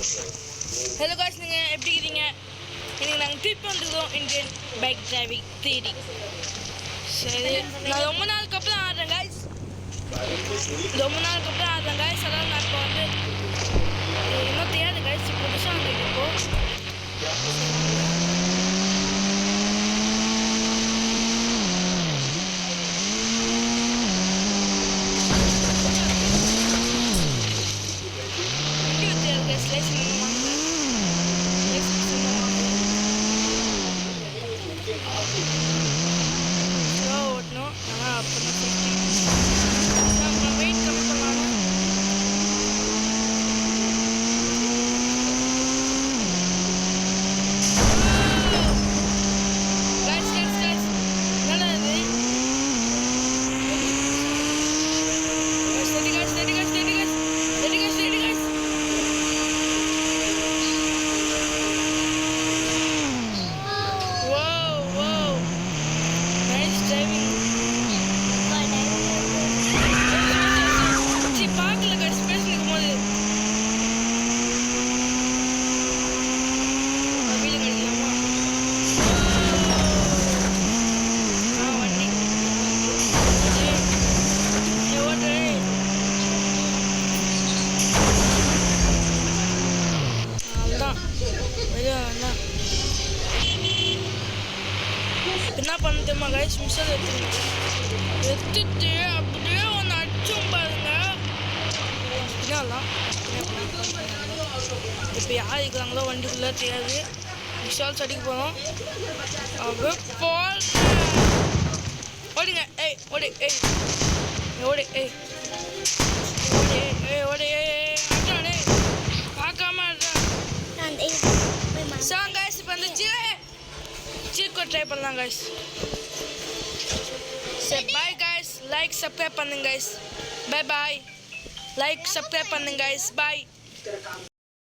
Hello guys, நீங்கள் எப்படி இருக்கீங்க? இன்றைக்கி நாங்கள் ட்ரிப் வந்துருக்கோம் இந்தியன் பைக் டிரைவிங் தேடி. சரி, நான் ரொம்ப நாளுக்கு அப்புறம் ஆடுறேன் காய்ஸ். அதாவது நான் இப்போ வந்து இன்னும் தெரியாது காய்ஸ், புதுசாக வந்துருக்கு இப்போது. ஓட்டணும் ஆனால் அப்போ வெயிட் கம்மி பண்ணலாம். என்ன பண்ணுமா கைஸ், மிஷல் எடுத்துட்டு அப்படியே ஒன்று அடிச்சும் பாருங்க. என்னலாம் இப்போ யார் இருக்கிறாங்களோ வண்டிக்குள்ளே தெரியாது. மிஷால்ஸ் அடிக்க போகிறோம். அப்படியே போல் ஓடுங்க. ஏய் ஓடு, ஏய் ஓடு, ஏய் ஓடு, ஏய் ஓடு, அட்டாடே பார்க்காம சாங் கைஸ். இப்போ வந்து சீக்கோ ட்ரை பண்ணலாம் கைஸ். சரி பாய் கைஸ், லைக் சப்ஸ்கிரைப் பண்ணுங்க guys. Bye bye, like subscribe பண்ணுங்க கைஸ். பாய்.